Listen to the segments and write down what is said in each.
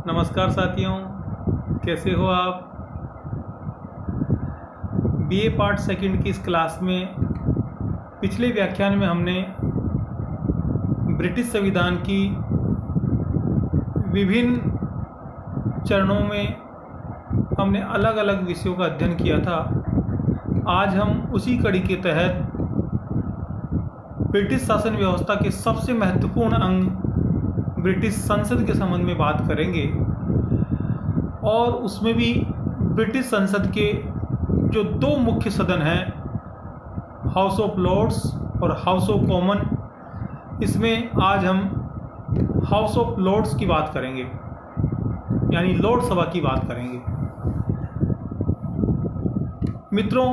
नमस्कार साथियों, कैसे हो आप। बीए पार्ट सेकंड की इस क्लास में पिछले व्याख्यान में हमने ब्रिटिश संविधान की विभिन्न चरणों में हमने अलग अलग विषयों का अध्ययन किया था। आज हम उसी कड़ी के तहत ब्रिटिश शासन व्यवस्था के सबसे महत्वपूर्ण अंग ब्रिटिश संसद के संबंध में बात करेंगे और उसमें भी ब्रिटिश संसद के जो दो मुख्य सदन हैं, हाउस ऑफ लॉर्ड्स और हाउस ऑफ कॉमन, इसमें आज हम हाउस ऑफ लॉर्ड्स की बात करेंगे, यानी लॉर्ड सभा की बात करेंगे। मित्रों,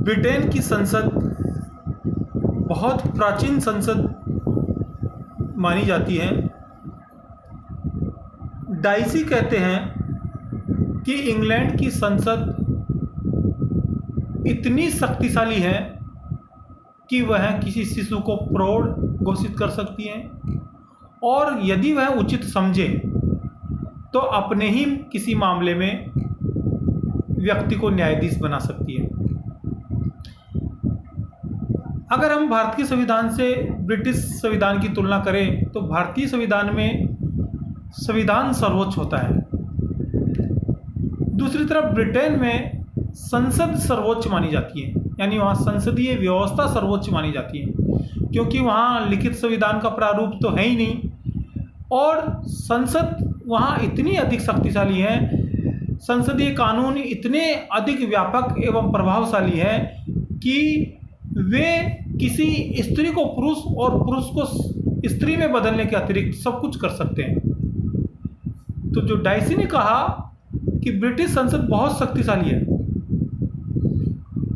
ब्रिटेन की संसद बहुत प्राचीन संसद मानी जाती है। डाइसी कहते हैं कि इंग्लैंड की संसद इतनी शक्तिशाली है कि वह किसी शिशु को प्रौढ़ घोषित कर सकती है और यदि वह उचित समझे तो अपने ही किसी मामले में व्यक्ति को न्यायाधीश बना सकती है। अगर हम भारतीय संविधान से ब्रिटिश संविधान की तुलना करें तो भारतीय संविधान में संविधान सर्वोच्च होता है। दूसरी तरफ ब्रिटेन में संसद सर्वोच्च मानी जाती है, यानी वहाँ संसदीय व्यवस्था सर्वोच्च मानी जाती है, क्योंकि वहाँ लिखित संविधान का प्रारूप तो है ही नहीं और संसद वहाँ इतनी अधिक शक्तिशाली है, संसदीय कानून इतने अधिक व्यापक एवं प्रभावशाली है कि वे किसी स्त्री को पुरुष और पुरुष को स्त्री में बदलने के अतिरिक्त सब कुछ कर सकते हैं। तो जो डाइसी ने कहा कि ब्रिटिश संसद बहुत शक्तिशाली है,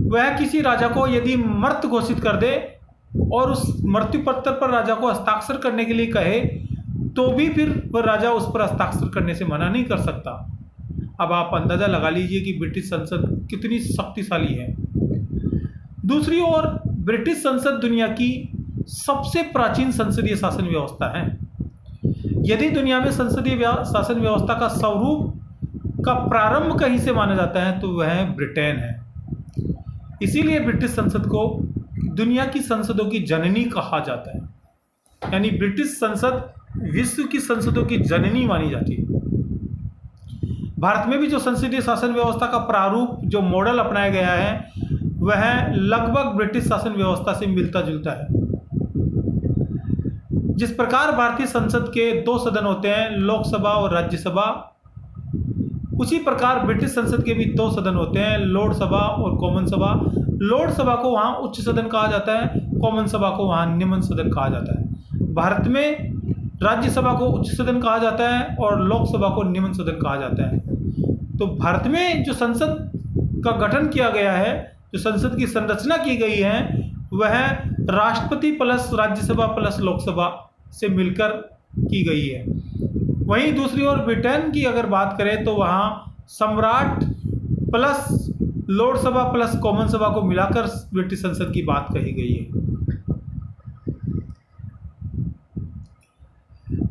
वह किसी राजा को यदि मर्त घोषित कर दे और उस मृत्यु पत्र पर राजा को हस्ताक्षर करने के लिए कहे तो भी फिर वह राजा उस पर हस्ताक्षर करने से मना नहीं कर सकता। अब आप अंदाजा लगा लीजिए कि ब्रिटिश संसद कितनी शक्तिशाली है। दूसरी ओर ब्रिटिश संसद दुनिया की सबसे प्राचीन संसदीय शासन व्यवस्था है। यदि दुनिया में संसदीय शासन व्यवस्था का स्वरूप का प्रारंभ कहीं से माना जाता है तो वह ब्रिटेन है। इसीलिए ब्रिटिश संसद को दुनिया की संसदों की जननी कहा जाता है, यानी ब्रिटिश संसद विश्व की संसदों की जननी मानी जाती है। भारत में भी जो संसदीय शासन व्यवस्था का प्रारूप, जो मॉडल अपनाया गया है, वह लगभग ब्रिटिश शासन व्यवस्था से मिलता जुलता है। जिस प्रकार भारतीय संसद के दो सदन होते हैं, लोकसभा और राज्यसभा, उसी प्रकार ब्रिटिश संसद के भी दो सदन होते हैं, लॉर्ड सभा और कॉमन सभा। लॉर्ड सभा को वहाँ उच्च सदन कहा जाता है, कॉमन सभा को वहाँ निम्न सदन कहा जाता है। भारत में राज्यसभा को उच्च सदन कहा जाता है और लोकसभा को निम्न सदन कहा जाता है। तो भारत में जो संसद का गठन किया गया है, जो संसद की संरचना की गई है, वह राष्ट्रपति प्लस राज्यसभा प्लस लोकसभा से मिलकर की गई है। वहीं दूसरी ओर ब्रिटेन की अगर बात करें तो वहाँ सम्राट प्लस लॉर्ड सभा प्लस कॉमन सभा को मिलाकर ब्रिटिश संसद की बात कही गई है।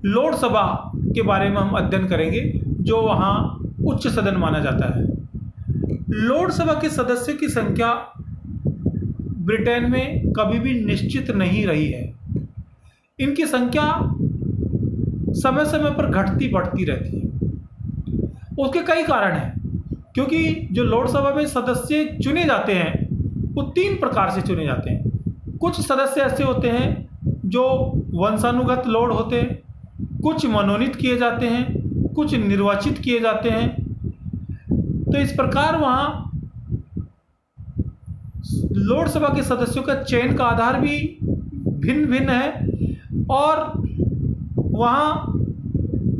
लॉर्ड सभा के बारे में हम अध्ययन करेंगे, जो वहाँ उच्च सदन माना जाता है। लॉर्ड सभा के सदस्यों की संख्या ब्रिटेन में कभी भी निश्चित नहीं रही है। इनकी संख्या समय समय पर घटती बढ़ती रहती है। उसके कई कारण हैं, क्योंकि जो लॉर्ड सभा में सदस्य चुने जाते हैं वो तीन प्रकार से चुने जाते हैं। कुछ सदस्य ऐसे होते हैं जो वंशानुगत लॉर्ड होते हैं, कुछ मनोनीत किए जाते हैं, कुछ निर्वाचित किए जाते हैं। तो इस प्रकार वहाँ लॉर्ड सभा के सदस्यों का चयन का आधार भी भिन्न भिन्न है और वहाँ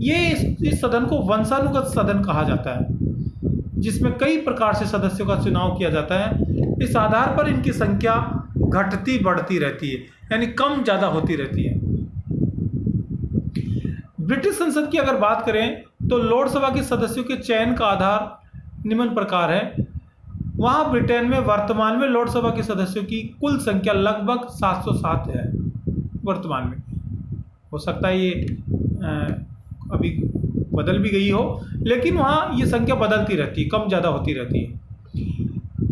इस सदन को वंशानुगत सदन कहा जाता है, जिसमें कई प्रकार से सदस्यों का चुनाव किया जाता है। इस आधार पर इनकी संख्या घटती बढ़ती रहती है, यानी कम ज़्यादा होती रहती है। ब्रिटिश संसद की अगर बात करें तो लॉर्ड सभा के सदस्यों के चयन का आधार निम्न प्रकार है। वहाँ ब्रिटेन में वर्तमान में लॉर्ड सभा के सदस्यों की कुल संख्या लगभग 707 है। वर्तमान में हो सकता है ये अभी बदल भी गई हो, लेकिन वहाँ ये संख्या बदलती रहती है, कम ज़्यादा होती रहती है।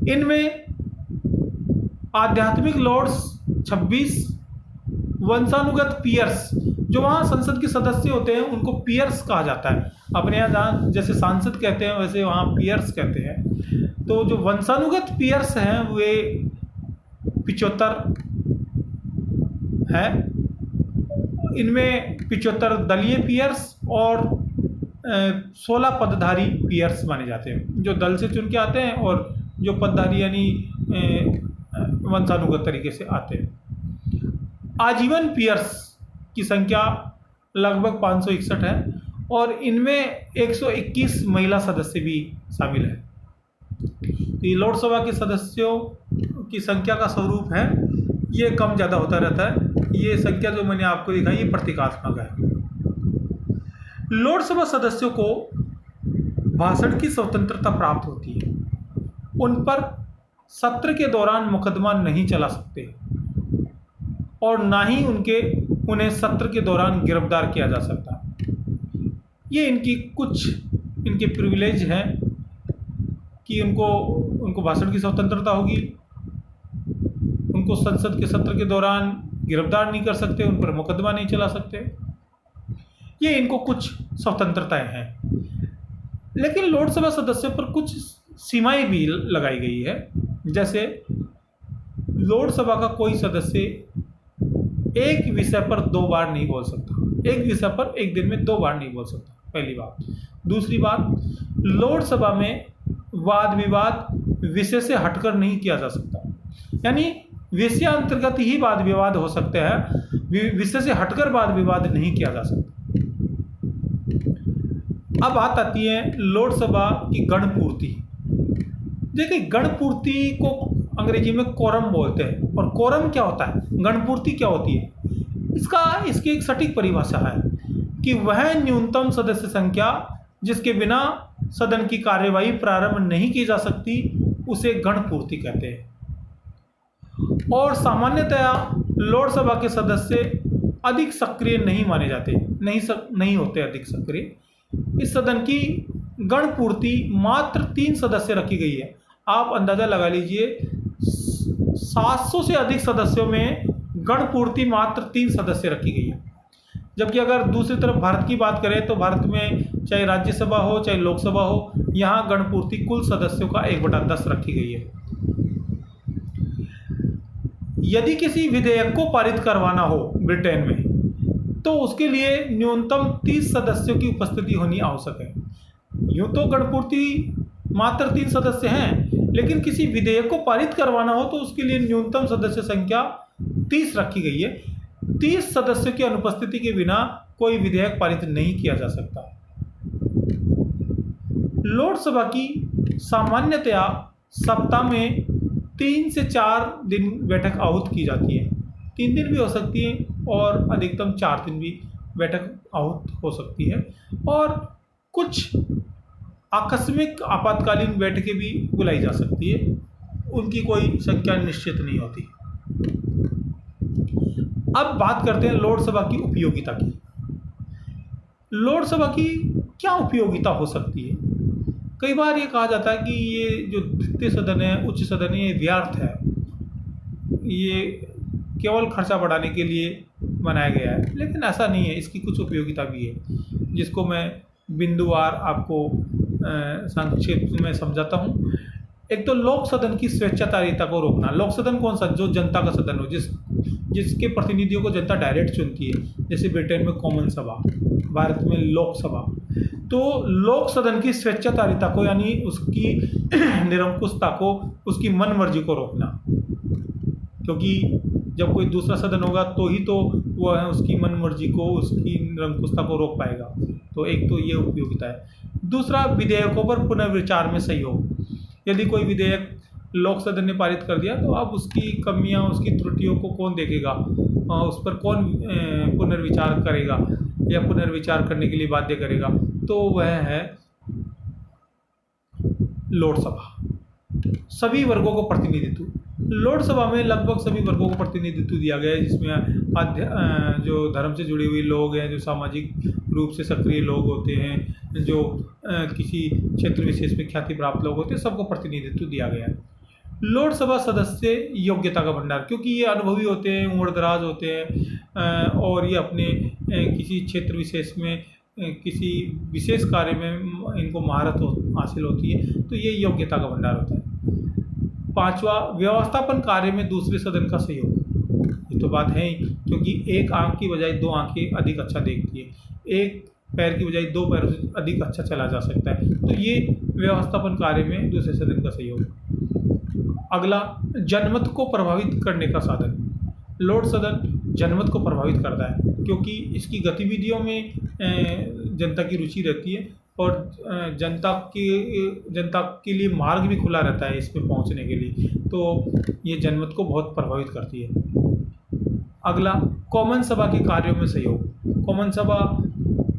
इनमें आध्यात्मिक लॉर्ड्स 26, वंशानुगत पीयर्स, जो वहाँ संसद के सदस्य होते हैं उनको पीयर्स कहा जाता है। अपने यहाँ जहाँ जैसे सांसद कहते हैं वैसे वहाँ पीयर्स कहते हैं। तो जो वंशानुगत पीयर्स हैं वे 75 है। इनमें 75 दलीय पीयर्स और 16 पदधारी पीयर्स माने जाते हैं, जो दल से चुन के आते हैं और जो पदधारी यानी वंशानुगत तरीके से आते हैं। आजीवन पीयर्स की संख्या लगभग 561 है और इनमें 121 महिला सदस्य भी शामिल है। तो ये लोकसभा के सदस्यों की संख्या का स्वरूप है, ये कम ज़्यादा होता रहता है। ये संख्या जो मैंने आपको दिखाई ये प्रतीकात्मक है। लोकसभा सदस्यों को भाषण की स्वतंत्रता प्राप्त होती है। उन पर सत्र के दौरान मुकदमा नहीं चला सकते और ना ही उन्हें सत्र के दौरान गिरफ्तार किया जा सकता। ये इनके प्रिविलेज हैं कि उनको भाषण की स्वतंत्रता होगी, उनको संसद के सत्र के दौरान गिरफ्तार नहीं कर सकते, उन पर मुकदमा नहीं चला सकते। ये इनको कुछ स्वतंत्रताएं हैं। लेकिन लोकसभा सदस्यों पर कुछ सीमाएं भी लगाई गई है। जैसे लोकसभा का कोई सदस्य एक विषय पर 2 बार नहीं बोल सकता, एक विषय पर एक दिन में 2 बार नहीं बोल सकता, पहली बात। दूसरी बात, लोकसभा में वाद विवाद विषय से हटकर नहीं किया जा सकता, यानी विषय अंतर्गत ही वाद विवाद हो सकते हैं, विषय से हटकर वाद विवाद नहीं किया जा सकता। अब बात आती है लोकसभा की गणपूर्ति। देखिए, गणपूर्ति को अंग्रेजी में कोरम बोलते हैं। और कोरम क्या होता है, गणपूर्ति क्या होती है, इसकी एक सटीक परिभाषा है कि वह न्यूनतम सदस्य संख्या जिसके बिना सदन की कार्यवाही प्रारंभ नहीं की जा सकती उसे गणपूर्ति कहते हैं। और सामान्यतया लोकसभा के सदस्य अधिक सक्रिय नहीं माने जाते, नहीं होते अधिक सक्रिय। इस सदन की गणपूर्ति मात्र 3 सदस्य रखी गई है। आप अंदाजा लगा लीजिए, 700 से अधिक सदस्यों में गणपूर्ति मात्र 3 सदस्य रखी गई है। जबकि अगर दूसरी तरफ भारत की बात करें तो भारत में चाहे राज्यसभा हो चाहे लोकसभा हो, यहाँ गणपूर्ति कुल सदस्यों का 1/10 रखी गई है। यदि किसी विधेयक को पारित करवाना हो ब्रिटेन में तो उसके लिए न्यूनतम 30 सदस्यों की उपस्थिति होनी आवश्यक है। यूँ तो गणपूर्ति मात्र 3 सदस्य हैं, लेकिन किसी विधेयक को पारित करवाना हो तो उसके लिए न्यूनतम सदस्य संख्या 30 रखी गई है। 30 सदस्यों की अनुपस्थिति के बिना कोई विधेयक पारित नहीं किया जा सकता। लोकसभा की सामान्यतया सप्ताह में 3 से 4 दिन बैठक आहूत की जाती है। 3 दिन भी हो सकती है और अधिकतम 4 दिन भी बैठक आहूत हो सकती है। और कुछ आकस्मिक आपातकालीन बैठकें भी बुलाई जा सकती है, उनकी कोई संख्या निश्चित नहीं होती। अब बात करते हैं लोकसभा की उपयोगिता की। लोकसभा की क्या उपयोगिता हो सकती है? कई बार ये कहा जाता है कि ये जो द्वितीय सदन है, उच्च सदन है, ये व्यर्थ है, ये केवल खर्चा बढ़ाने के लिए बनाया गया है। लेकिन ऐसा नहीं है, इसकी कुछ उपयोगिता भी है जिसको मैं बिंदुवार आपको संक्षेप में समझाता हूँ। एक तो लोक सदन की स्वेच्छाचारिता को रोकना। लोक सदन कौन सा? जो जनता का सदन हो, जिसके प्रतिनिधियों को जनता डायरेक्ट चुनती है। जैसे ब्रिटेन में कॉमन सभा, भारत में लोकसभा। तो लोक सदन की स्वेच्छाचारिता को, यानी उसकी निरंकुशता को, उसकी मन मर्जी को रोकना। क्योंकि जब कोई दूसरा सदन होगा तो ही तो वह उसकी मन मर्जी को, उसकी निरंकुशता को रोक पाएगा। तो एक तो ये उपयोगिता है। दूसरा, विधेयकों पर पुनर्विचार में सहयोग। यदि कोई विधेयक लोक सदन ने पारित कर दिया तो अब उसकी कमियां, उसकी त्रुटियों को कौन देखेगा, उस पर कौन पुनर्विचार करेगा या पुनर्विचार करने के लिए बाध्य करेगा? तो वह है लोकसभा। सभी वर्गों को प्रतिनिधित्व लोकसभा में लगभग सभी वर्गों को प्रतिनिधित्व दिया गया है, जिसमें जो धर्म से जुड़े हुए लोग हैं, जो सामाजिक रूप से सक्रिय लोग होते हैं, जो किसी क्षेत्र विशेष में ख्याति प्राप्त लोग होते हैं, सबको प्रतिनिधित्व दिया गया है। लोकसभा सदस्य योग्यता का भंडार, क्योंकि ये अनुभवी होते हैं, उम्रदराज होते हैं और ये अपने किसी क्षेत्र विशेष में किसी विशेष कार्य में इनको महारत हासिल होती है, तो ये योग्यता का भंडार होता है। पांचवा, व्यवस्थापन कार्य में दूसरे सदन का सहयोग। ये तो बात है ही, क्योंकि एक आंख की बजाय दो आंखें अधिक अच्छा देखती है, एक पैर की बजाय दो पैरों से अधिक अच्छा चला जा सकता है, तो ये व्यवस्थापन कार्य में दूसरे सदन का सहयोग। अगला, जनमत को प्रभावित करने का साधन। लोक सदन जनमत को प्रभावित करता है, क्योंकि इसकी गतिविधियों में जनता की रुचि रहती है और जनता के लिए मार्ग भी खुला रहता है इसमें पहुंचने के लिए, तो ये जनमत को बहुत प्रभावित करती है। अगला, कॉमन सभा के कार्यों में सहयोग। कॉमन सभा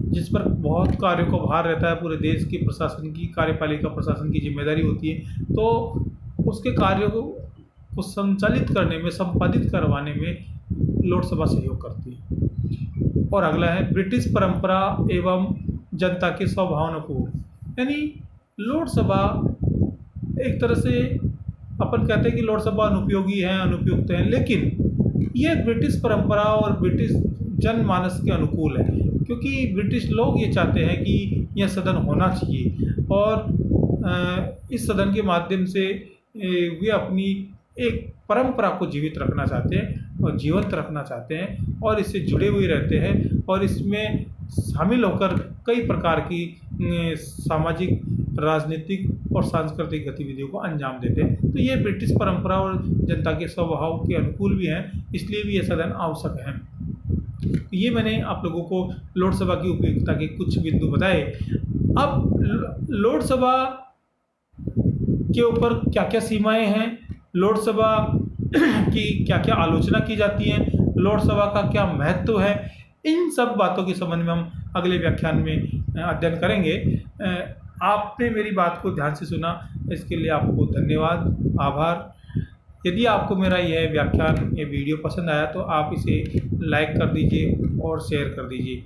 जिस पर बहुत कार्यों को भार रहता है, पूरे देश के प्रशासन की, कार्यपालिका प्रशासन की जिम्मेदारी होती है, तो उसके कार्यों को संचालित करने में, संपादित करवाने में लोकसभा सहयोग करती है। और अगला है ब्रिटिश परंपरा एवं जनता के स्वभावानुकूल, यानी लोकसभा एक तरह से अपन कहते हैं कि लोकसभा अनुपयोगी है, अनुपयुक्त है, लेकिन ये ब्रिटिश परंपरा और ब्रिटिश जनमानस के अनुकूल है, क्योंकि ब्रिटिश लोग ये चाहते हैं कि यह सदन होना चाहिए और इस सदन के माध्यम से वे अपनी एक परंपरा को जीवित रखना चाहते हैं और जीवंत रखना चाहते हैं और इससे जुड़े हुए रहते हैं और इसमें शामिल होकर कई प्रकार की सामाजिक, राजनीतिक और सांस्कृतिक गतिविधियों को अंजाम देते हैं। तो ये ब्रिटिश परंपरा और जनता के स्वभाव के अनुकूल भी हैं, इसलिए भी ये सदन आवश्यक है। ये मैंने आप लोगों को लोकसभा की उपयोगिता के कुछ बिंदु बताए। अब लोकसभा के ऊपर क्या क्या सीमाएं हैं, लोकसभा की क्या क्या आलोचना की जाती है, लोकसभा का क्या महत्व है, इन सब बातों के संबंध में हम अगले व्याख्यान में अध्ययन करेंगे। आपने मेरी बात को ध्यान से सुना, इसके लिए आपको धन्यवाद, आभार। यदि आपको मेरा यह व्याख्यान, ये वीडियो पसंद आया तो आप इसे लाइक कर दीजिए और शेयर कर दीजिए।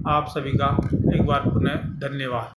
आप सभी का एक बार पुनः धन्यवाद।